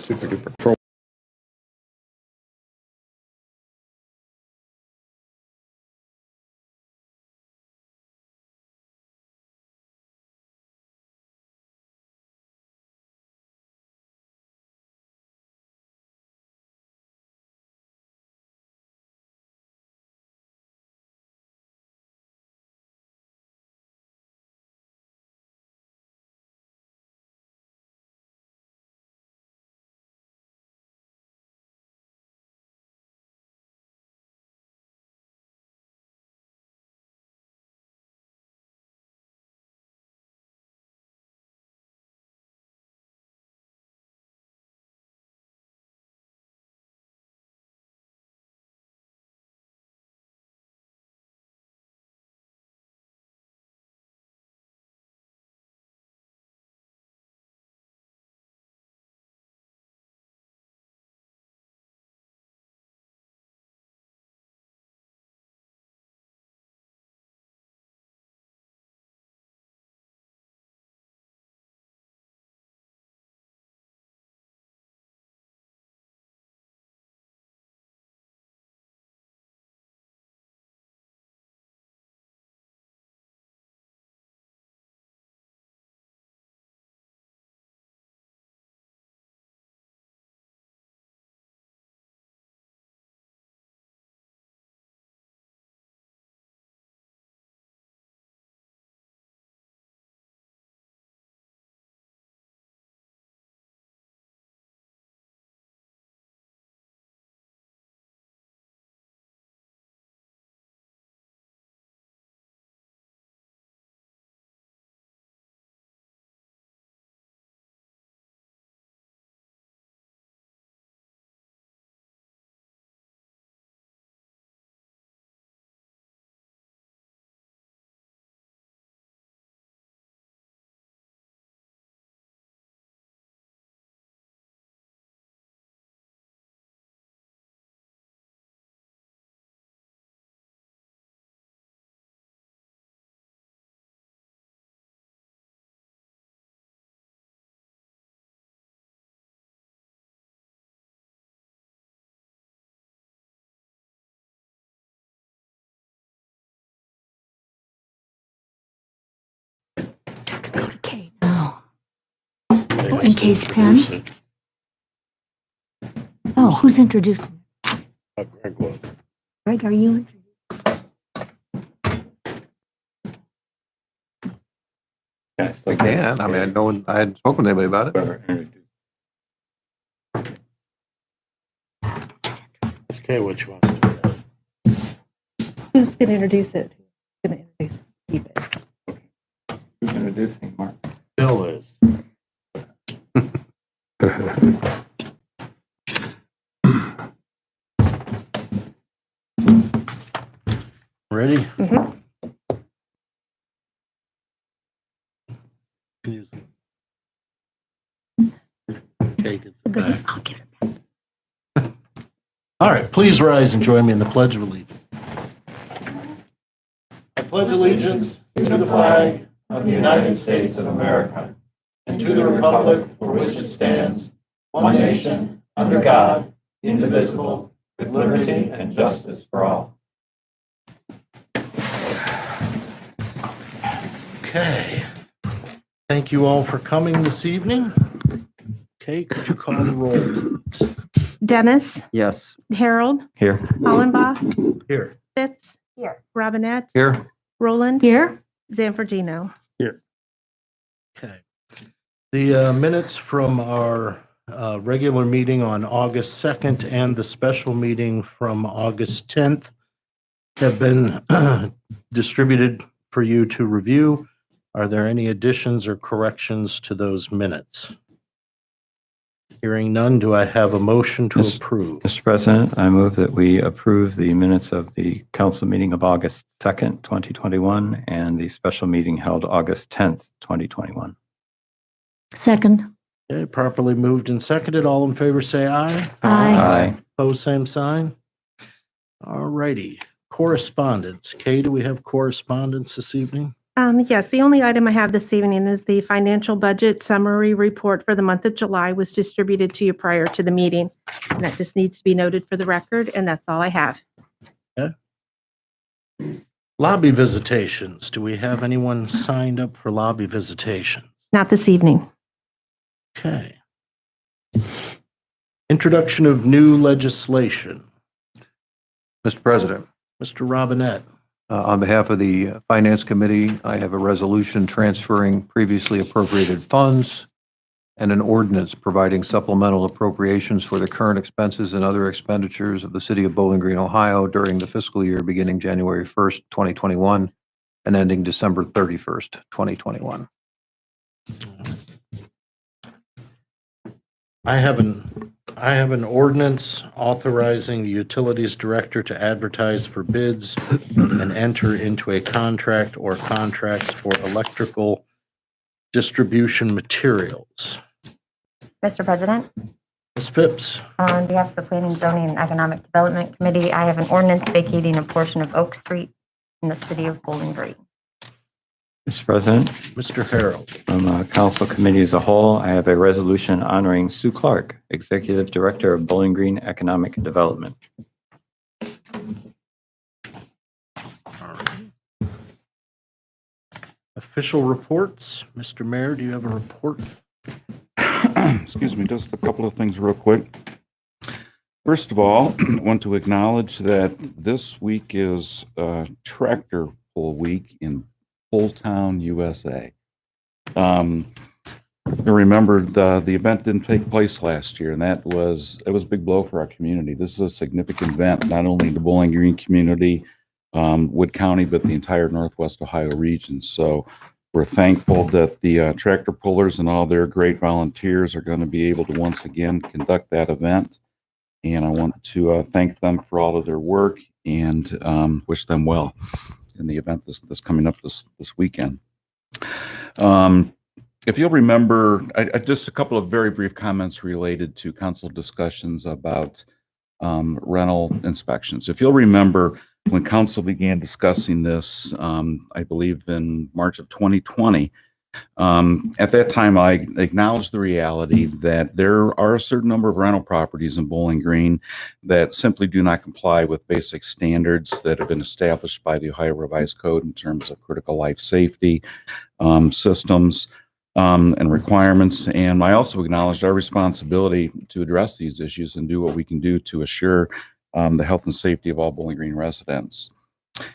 super duper. Go to Kate now. Oh, and Kate's pen. Oh, who's introducing? Greg will. Greg, are you introducing? I can. I mean, I hadn't spoken to anybody about it. It's okay what you want to do. Who's going to introduce it? Who's going to introduce it? Keep it. Who's introducing Mark? Bill is. Ready? Mm-hmm. Okay, gets it back. I'll get it. All right, please rise and join me in the Pledge of Allegiance. I pledge allegiance to the flag of the United States of America and to the republic for which it stands, one nation, under God, indivisible, with liberty and justice for all. Okay. Thank you all for coming this evening. Okay, could you call the roll? Dennis, Yes. Harold, Here. Hollenbach, Here. Phipps, Robinette, Here. Roland, Here? Zanfordino. Okay. The minutes from our regular meeting on August 2nd and the special meeting from August 10th have been distributed for you to review. Are there any additions or corrections to those minutes? Hearing none, do I have a motion to Yes. approve? Mr. President, I move that we approve the minutes of the council meeting of August 2nd, 2021, and the special meeting held August 10th, 2021. Second. Okay, properly moved and seconded. All in favor, say aye. Aye. Opposed, same sign. All righty. Correspondence. Kay, do we have correspondence this evening? Yes, the only item I have this evening is the financial budget summary report for the month of July was distributed to you prior to the meeting. And that just needs to be noted for the record, and that's all I have. Lobby visitations. Do we have anyone signed up for lobby visitations? Not this evening. Okay. Introduction of new legislation. Mr. President, Mr. Robinette. on behalf of the Finance Committee, I have a resolution transferring previously appropriated funds and an ordinance providing supplemental appropriations for the current expenses and other expenditures of the City of Bowling Green, Ohio during the fiscal year beginning January 1st, 2021 and ending December 31st, 2021. I have an ordinance authorizing the utilities director to advertise for bids and enter into a contract or contracts for electrical distribution materials. Mr. President, Ms. Phipps. on behalf of the Planning, Zoning, and Economic Development Committee, I have an ordinance vacating a portion of Oak Street in the city of Bowling Green. Mr. President, Mr. Harold. from the council committee as a whole, I have a resolution honoring Sue Clark, Executive Director of Bowling Green Economic Development. Official reports. Mr. Mayor, do you have a report? Excuse me, just a couple of things real quick. First of all, I want to acknowledge that this week is Tractor Pull Week in Pull Town, USA. I remember the event didn't take place last year, and it was a big blow for our community. This is a significant event, not only the Bowling Green community, Wood County, but the entire Northwest Ohio region. So we're thankful that the tractor pullers and all their great volunteers are going to be able to once again conduct that event. And I want to thank them for all of their work and wish them well in the event that's coming up this weekend. If you'll remember, I just a couple of very brief comments related to council discussions about rental inspections. If you'll remember, when council began discussing this, I believe in March of 2020, at that time, I acknowledged the reality that there are a certain number of rental properties in Bowling Green that simply do not comply with basic standards that have been established by the Ohio Revised Code in terms of critical life safety systems and requirements. And I also acknowledged our responsibility to address these issues and do what we can do to assure the health and safety of all Bowling Green residents.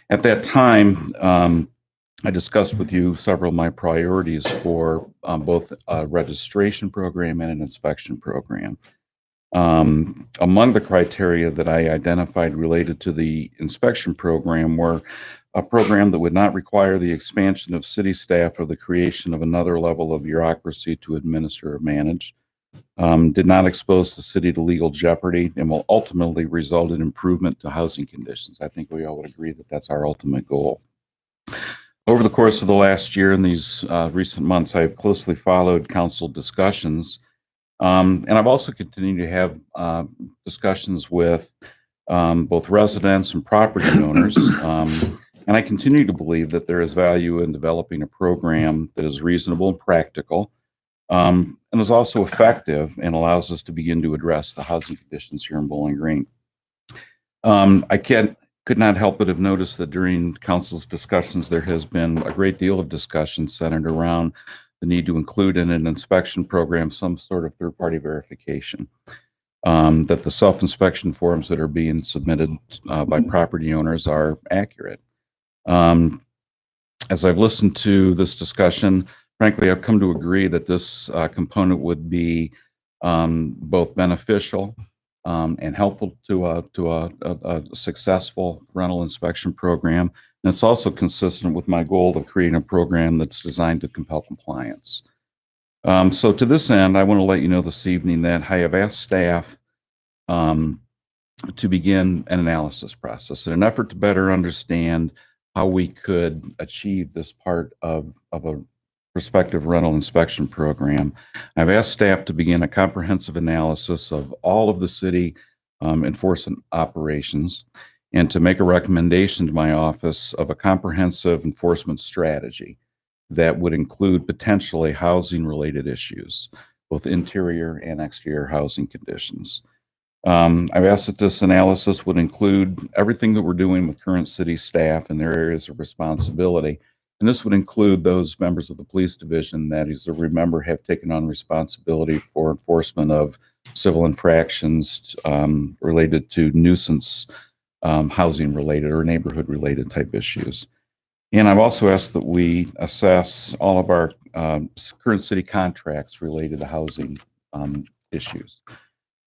At that time, I discussed with you several of my priorities for both a registration program and an inspection program. Among the criteria that I identified related to the inspection program were a program that would not require the expansion of city staff or the creation of another level of bureaucracy to administer or manage, did not expose the city to legal jeopardy, and will ultimately result in improvement to housing conditions. I think we all would agree that that's our ultimate goal. Over the course of the last year and these recent months, I have closely followed council discussions, and I've also continued to have discussions with both residents and property owners, and I continue to believe that there is value in developing a program that is reasonable and practical, and is also effective and allows us to begin to address the housing conditions here in Bowling Green. Could not help but have noticed that during council's discussions, there has been a great deal of discussion centered around the need to include in an inspection program some sort of third-party verification, that the self-inspection forms that are being submitted by property owners are accurate. As I've listened to this discussion, frankly, I've come to agree that this component would be both beneficial and helpful to a successful rental inspection program. And it's also consistent with my goal of creating a program that's designed to compel compliance. So to this end, I want to let you know this evening that I have asked staff to begin an analysis process in an effort to better understand how we could achieve this part of a prospective rental inspection program. I've asked staff to begin a comprehensive analysis of all of the city enforcement operations and to make a recommendation to my office of a comprehensive enforcement strategy that would include potentially housing-related issues, both interior and exterior housing conditions. I've asked that this analysis would include everything that we're doing with current city staff and their areas of responsibility. And this would include those members of the police division that, as you remember, have taken on responsibility for enforcement of civil infractions related to nuisance housing related or neighborhood related type issues. And I've also asked that we assess all of our current city contracts related to housing issues.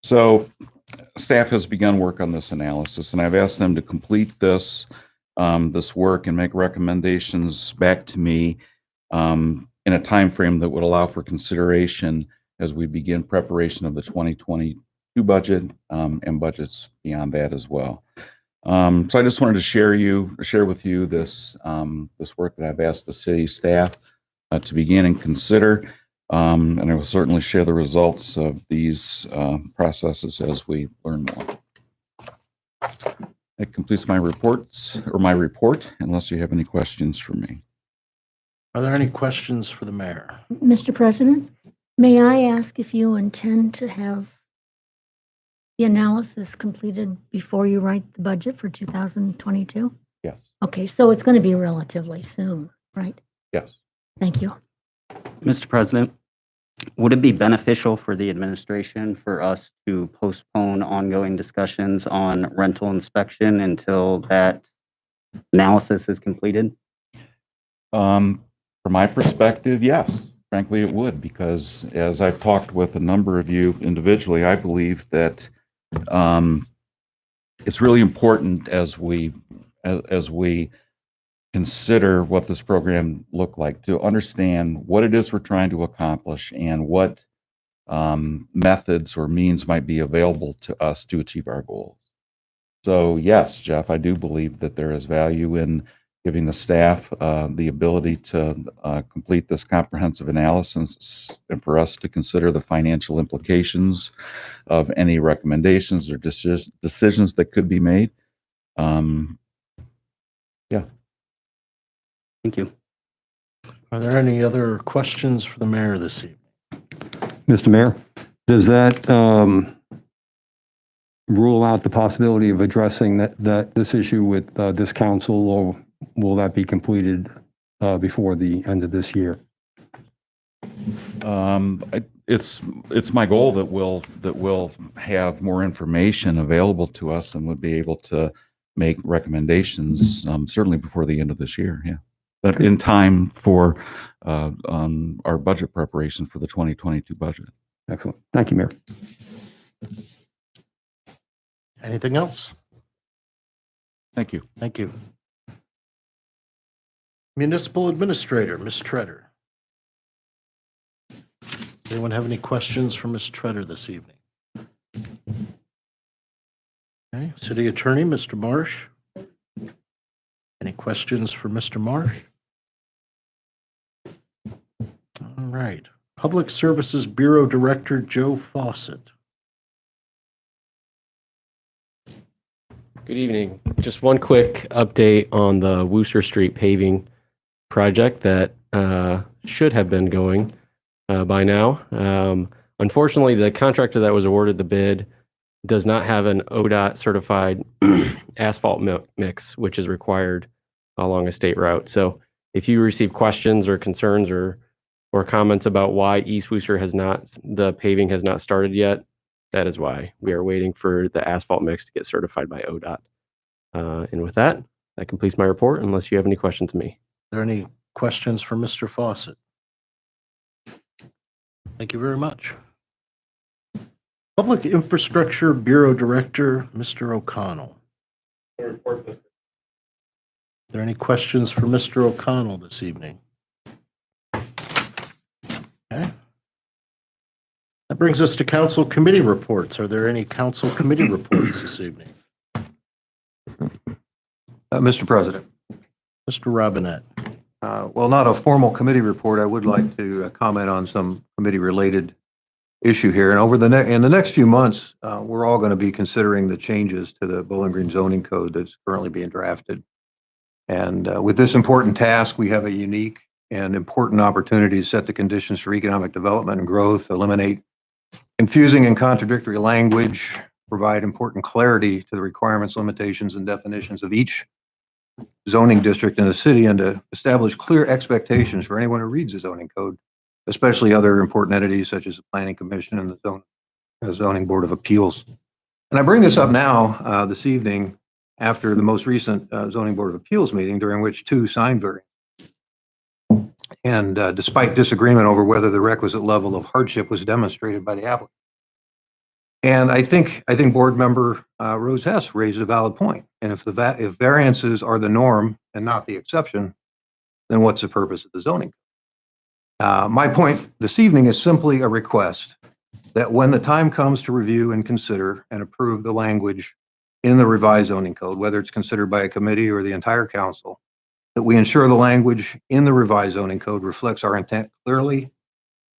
So staff has begun work on this analysis, and I've asked them to complete this work and make recommendations back to me in a time frame that would allow for consideration as we begin preparation of the 2022 budget and budgets beyond that as well. So I just wanted to share with you this work that I've asked the city staff to begin and consider. And I will certainly share the results of these processes as we learn more. That completes my report, unless you have any questions for me. Are there any questions for the mayor? Mr. President, may I ask if you intend to have the analysis completed before you write the budget for 2022? Yes. Okay, so it's going to be relatively soon, right? Yes. Thank you. Mr. President, would it be beneficial for the administration for us to postpone ongoing discussions on rental inspection until that analysis is completed? From my perspective, yes. Frankly, it would, because as I've talked with a number of you individually, I believe that it's really important as we consider what this program looked like, to understand what it is we're trying to accomplish and what methods or means might be available to us to achieve our goals. So yes, Jeff, I do believe that there is value in giving the staff the ability to complete this comprehensive analysis and for us to consider the financial implications of any recommendations or decisions that could be made. Yeah. Thank you. Are there any other questions for the mayor this evening? Mr. Mayor, does that rule out the possibility of addressing this issue with this council, or will that be completed before the end of this year? It's my goal that we'll have more information available to us and would be able to make recommendations certainly before the end of this year. Yeah, but in time for our budget preparation for the 2022 budget. Excellent. Thank you, Mayor. Anything else? Thank you. Thank you. Municipal Administrator, Ms. Treader. Anyone have any questions for Ms. Treader this evening? Okay. City Attorney, Mr. Marsh. Any questions for Mr. Marsh? All right. Public Services Bureau Director Joe Fawcett. Good evening. Just one quick update on the Wooster Street paving project that should have been going by now. Unfortunately, the contractor that was awarded the bid does not have an ODOT certified asphalt mix, which is required along a state route. So if you receive questions or concerns or comments about why East Wooster the paving has not started yet, that is why. We are waiting for the asphalt mix to get certified by ODOT. And with that completes my report, unless you have any questions of me. Are there any questions for Mr. Fawcett? Thank you very much. Public Infrastructure Bureau Director, Mr. O'Connell. Are there any questions for Mr. O'Connell this evening? Okay. That brings us to council committee reports. Are there any council committee reports this evening? Mr. President, Mr. Robinette. well, not a formal committee report. I would like to comment on some committee-related issue here. And in the next few months, we're all going to be considering the changes to the Bowling Green zoning code that's currently being drafted. And with this important task, we have a unique and important opportunity to set the conditions for economic development and growth, eliminate confusing and contradictory language, provide important clarity to the requirements, limitations, and definitions of each zoning district in the city, and to establish clear expectations for anyone who reads the zoning code, especially other important entities such as the Planning Commission and the Zoning Board of Appeals. And I bring this up now, this evening, after the most recent Zoning Board of Appeals meeting, during which 2 signed variances. And despite disagreement over whether the requisite level of hardship was demonstrated by the applicant. And I think Board Member Rose Hess raised a valid point. And if variances are the norm and not the exception, then what's the purpose of the zoning code? My point this evening is simply a request that when the time comes to review and consider and approve the language in the revised zoning code, whether it's considered by a committee or the entire council, that we ensure the language in the revised zoning code reflects our intent clearly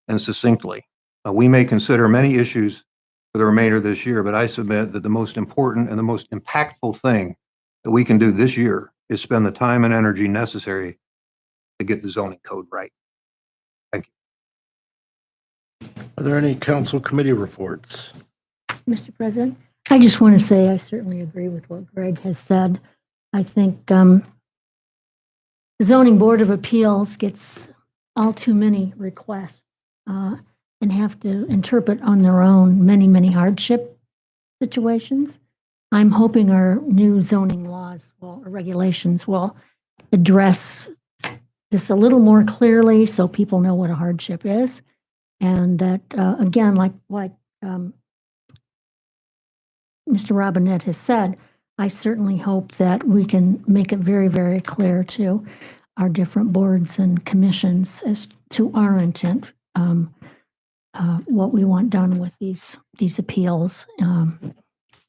and succinctly. We may consider many issues for the remainder of this year, but I submit that the most important and the most impactful thing that we can do this year is spend the time and energy necessary to get the zoning code right. Thank you. Are there any council committee reports? Mr. President, I just want to say I certainly agree with what Greg has said. I think the Zoning Board of Appeals gets all too many requests and have to interpret on their own many hardship situations. I'm hoping our new zoning laws or regulations will address this a little more clearly so people know what a hardship is. And that, again, like Mr. Robinette has said, I certainly hope that we can make it very clear to our different boards and commissions as to our intent, what we want done with these appeals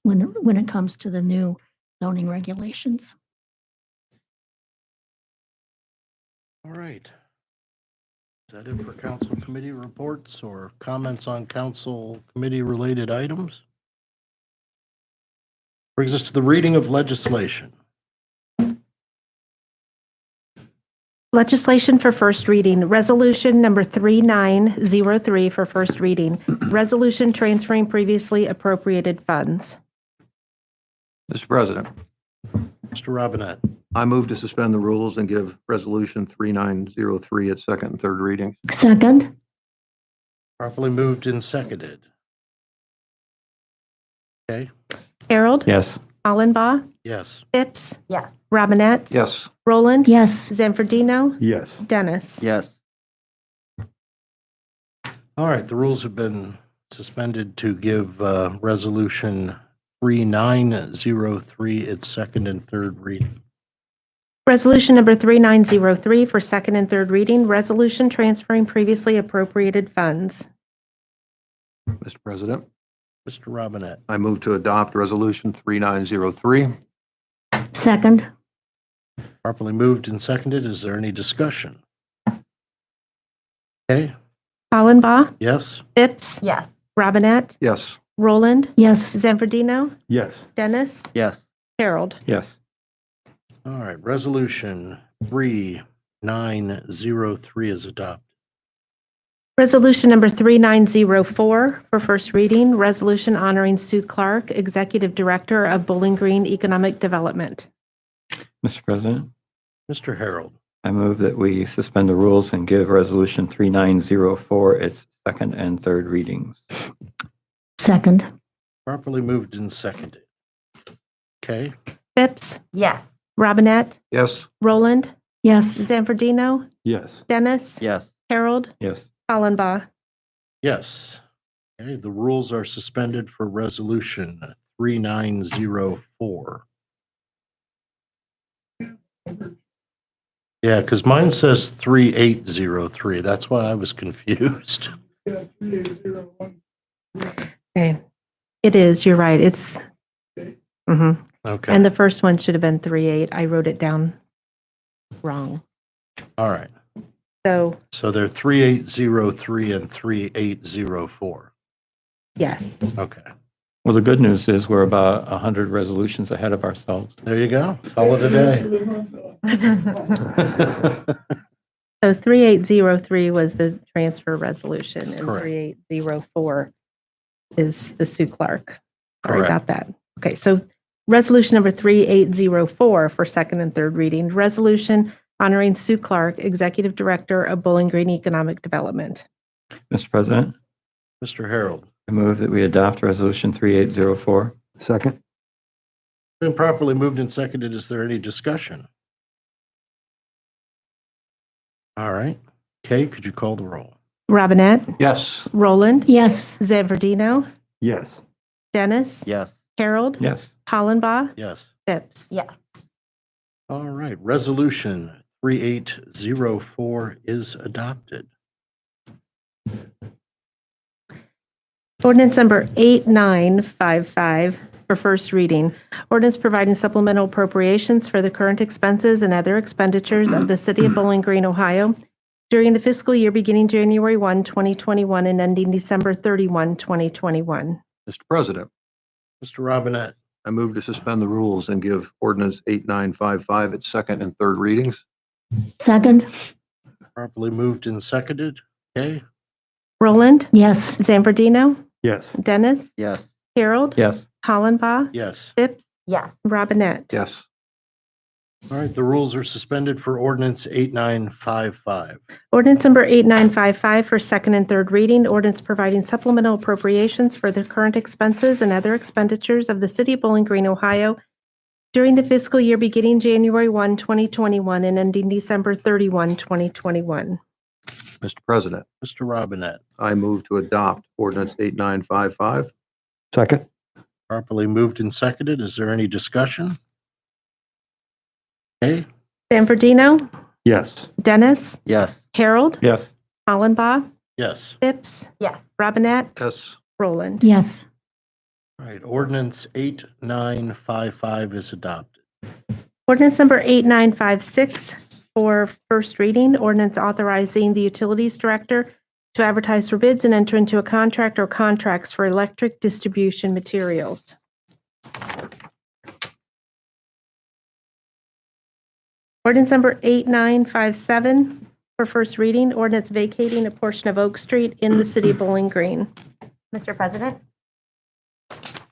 when it comes to the new zoning regulations. All right. Is that it for council committee reports or comments on council committee related items? Brings us to the reading of legislation. Legislation for first reading, Resolution Number 3903 for first reading. Resolution transferring previously appropriated funds. Mr. President, Mr. Robinette. I move to suspend the rules and give Resolution 3903 its second and third reading. Second? Properly moved and seconded. Okay. Harold? Yes. Hollenbaugh? Yes. Phipps? Yes. Robinette? Yes. Roland? Yes. Zanfordino? Yes. Dennis? Yes. All right. The rules have been suspended to give Resolution 3903 its second and third reading. Resolution Number 3903 for second and third reading, resolution transferring previously appropriated funds. Mr. President, Mr. Robinette. I move to adopt Resolution 3903. Second? Properly moved and seconded. Is there any discussion? Okay. Hollenbaugh? Yes. Phipps? Yes. Robinette? Yes. Roland? Yes. Zanfordino? Yes. Dennis? Yes. Harold? Yes. All right. Resolution 3903 is adopted. Resolution Number 3904 for first reading, resolution honoring Sue Clark, Executive Director of Bowling Green Economic Development. Mr. President, Mr. Harold. I move that we suspend the rules and give Resolution 3904 its second and third readings. Second? Properly moved and seconded. Okay. Phipps? Yes. Robinette? Yes. Roland? Yes. Zanfordino? Yes. Dennis? Yes. Harold? Yes. Hollenbaugh? Yes. Okay. The rules are suspended for Resolution 3904. Yeah, because mine says 3803. That's why I was confused. Okay. It is, you're right. It's, mhm. Okay. And the first one should have been 38. I wrote it down wrong. All right. So So they're 3803 and 3804. Yes. Okay, Well, the good news is we're about 100 resolutions ahead of ourselves. there you go. Call it a day. So 3803 was the transfer resolution, and Correct. 3804 is the Sue Clark. Sorry Correct. about that. Okay, so resolution number 3804 for second and third reading, resolution honoring Sue Clark, Executive Director of Bowling Green Economic Development. Mr. President, Mr. Harold, I move that we adopt Resolution 3804. Second? been properly moved and seconded. Is there any discussion? All right. Kay, could you call the roll? Robinette, Yes. Roland, Yes. Zanfordino, Yes. Dennis, Yes. Harold, Yes. Hollenbaugh, Yes. Phipps. Yes. All right. Resolution 3804 is adopted. Ordinance number 8955 for first reading. Ordinance providing supplemental appropriations for the current expenses and other expenditures of the City of Bowling Green, Ohio during the fiscal year beginning January 1, 2021 and ending December 31, 2021. Mr. President, Mr. Robinette, I move to suspend the rules and give ordinance 8955 its second and third readings. Second? properly moved and seconded. Kay? Roland, Yes. Zanfordino, Yes. Dennis, Yes. Harold, Yes. Hollenbaugh, Yes. Phipps, Yes. Robinette. Yes. All right. The rules are suspended for ordinance 8955. Ordinance number 8955 for second and third reading. Ordinance providing supplemental appropriations for the current expenses and other expenditures of the City of Bowling Green, Ohio during the fiscal year beginning January 1, 2021 and ending December 31, 2021. Mr. President, Mr. Robinette, I move to adopt ordinance 8955. Second? properly moved and seconded. Is there any discussion? Kay? Zanfordino, Yes. Dennis, Yes. Harold, Yes. Hollenbaugh, Yes. Phipps, Yes. Robinette, Yes. Roland. Yes. All right. Ordinance 8955 is adopted. Ordinance number 8956 for first reading. Ordinance authorizing the Utilities Director to advertise for bids and enter into a contract or contracts for electric distribution materials. Ordinance number 8957 for first reading. Ordinance vacating a portion of Oak Street in the City of Bowling Green. Mr. President,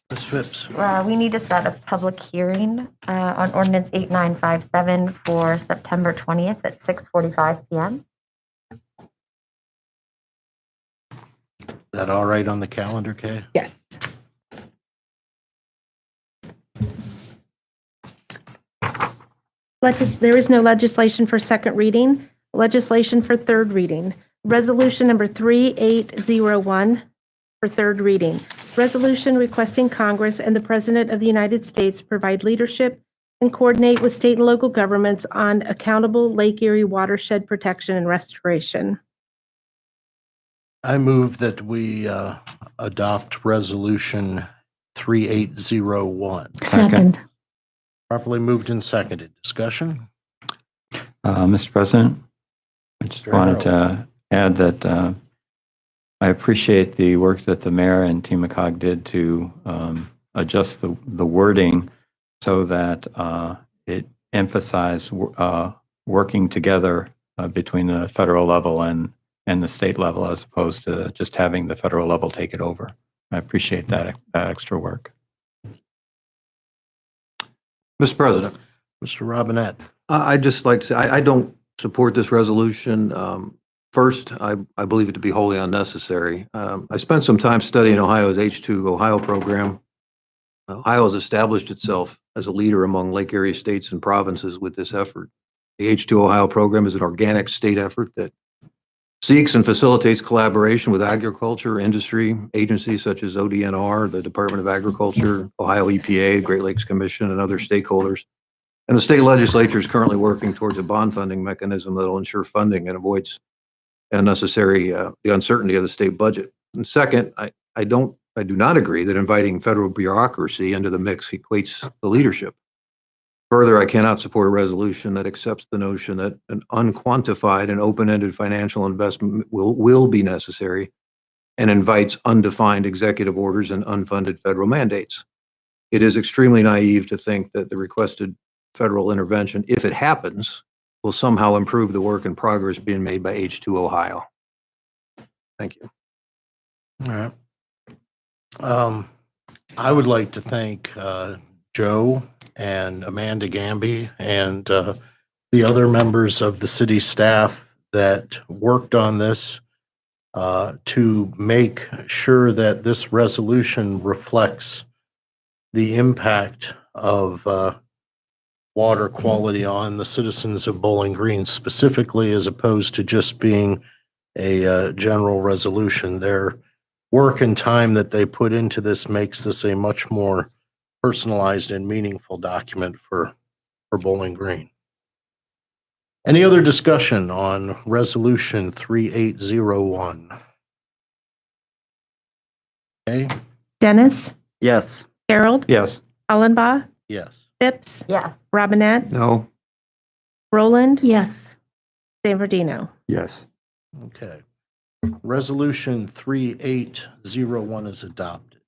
Ms. Phipps? we need to set a public hearing on ordinance 8957 for September 20th at 6:45 PM. Is that all right on the calendar, Kay? Yes. There is no legislation for second reading. Legislation for third reading. Resolution number 3801 for third reading. Resolution requesting Congress and the President of the United States provide leadership and coordinate with state and local governments on accountable Lake Erie watershed protection and restoration. I move that we adopt resolution 3801. Second? Properly moved and seconded. Discussion? Mr. President, I just Very wanted to add that I appreciate the work that the mayor and Team McCog did to adjust the wording so that it emphasized working together between the federal level and the state level as opposed to just having the federal level take it over. I appreciate that extra work. Mr. President, Mr. Robinette? I'd just like to say, I don't support this resolution. First, I believe it to be wholly unnecessary. I spent some time studying Ohio's H2 Ohio program. Ohio has established itself as a leader among Lake Erie states and provinces with this effort. The H2 Ohio program is an organic state effort that seeks and facilitates collaboration with agriculture, industry, agencies such as ODNR, the Department of Agriculture, Ohio EPA, Great Lakes Commission, and other stakeholders. And the state legislature is currently working towards a bond funding mechanism that will ensure funding and avoids unnecessary, the uncertainty of the state budget. And second, I do not agree that inviting federal bureaucracy into the mix equates the leadership. Further, I cannot support a resolution that accepts the notion that an unquantified and open-ended financial investment will be necessary and invites undefined executive orders and unfunded federal mandates. It is extremely naive to think that the requested federal intervention, if it happens, will somehow improve the work and progress being made by H2 Ohio. Thank you. All right. I would like to thank Joe and Amanda Gamby and the other members of the city staff that worked on this to make sure that this resolution reflects the impact of water quality on the citizens of Bowling Green specifically, as opposed to just being a general resolution. Their work and time that they put into this makes this a much more personalized and meaningful document for Bowling Green. Any other discussion on Resolution 3801? Okay, Dennis, Yes. Harold, Yes. Hollenbaugh, yes. Phipps, Yes. Robinette, No, Roland, Yes. Zanfordino. Yes. Okay. Resolution 3801 is adopted.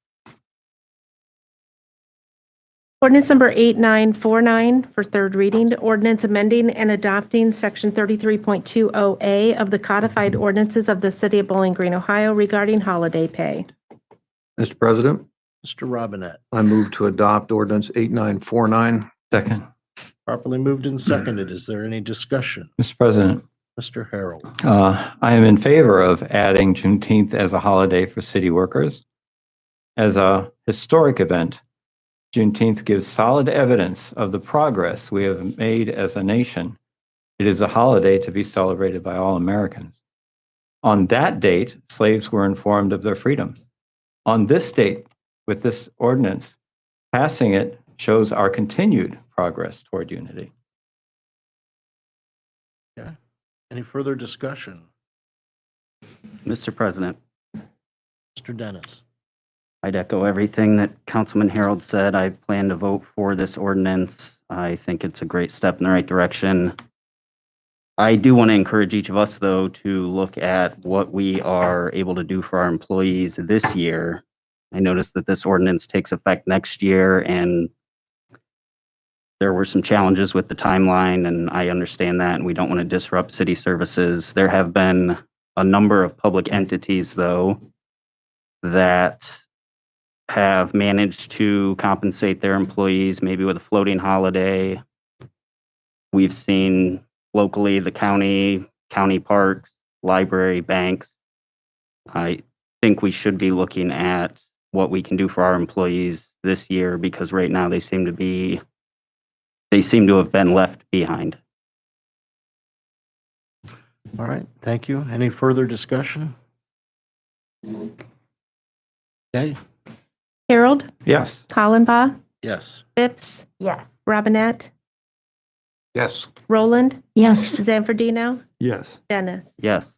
Ordinance number 8949 for third reading, ordinance amending and adopting section 33.20A of the Codified Ordinances of the City of Bowling Green, Ohio regarding holiday pay. Mr. President, Mr. Robinette, I move to adopt ordinance 8949. Second. properly moved and seconded. Is there any discussion? Mr. President, Mr. Harold? I am in favor of adding Juneteenth as a holiday for city workers. As a historic event, Juneteenth gives solid evidence of the progress we have made as a nation. It is a holiday to be celebrated by all Americans. On that date, slaves were informed of their freedom. On this date, with this ordinance, passing it shows our continued progress toward unity. Any further discussion? Mr. President, Mr. Dennis? I'd echo everything that Councilman Harold said. I plan to vote for this ordinance. I think it's a great step in the right direction. I do want to encourage each of us, though, to look at what we are able to do for our employees this year. I noticed that this ordinance takes effect next year, and there were some challenges with the timeline, and I understand that, and we don't want to disrupt city services. There have been a number of public entities, though, that have managed to compensate their employees, maybe with a floating holiday. We've seen locally the county parks, library, banks. I think we should be looking at what we can do for our employees this year, because right now they seem to have been left behind. All right, thank you. Any further discussion? Okay, Harold, Yes. Hollenbaugh, yes. Phipps, Yes. Robinette, Yes. Roland, Yes. Zanfordino, Yes. Dennis. Yes.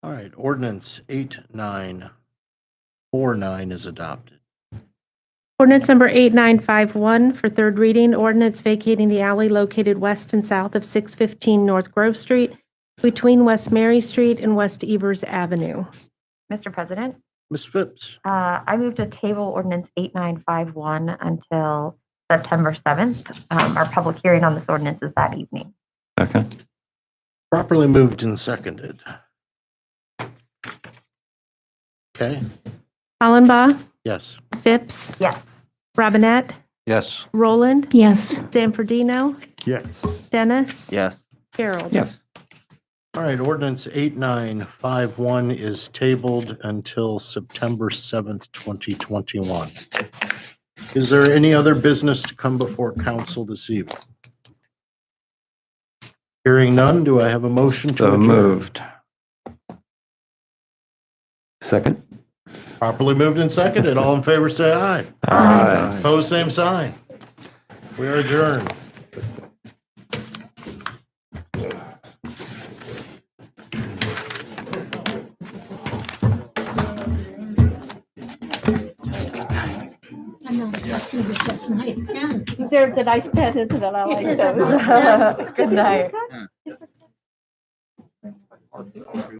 All right, ordinance 8949 is adopted. Ordinance number 8951 for third reading, ordinance vacating the alley located west and south of 615 North Grove Street between West Mary Street and West Evers Avenue. Mr. President, Ms. Phipps, I move to table ordinance 8951 until September 7th. Our public hearing on this ordinance is that evening. Second. properly moved and seconded. Okay, Hollenbaugh, yes. Phipps, Yes. Robinette, Yes. Roland, Yes. Zanfordino, Yes. Dennis, Yes. Harold. Yes. All right, ordinance 8951 is tabled until September 7th, 2021. Is there any other business to come before council this evening? Hearing none, do I have a motion to So adjourn? moved. Second? Properly moved and seconded. All in favor, say aye. Aye. Opposed, same sign. We are adjourned. Nice. There's a nice pen, isn't it? I like Good night.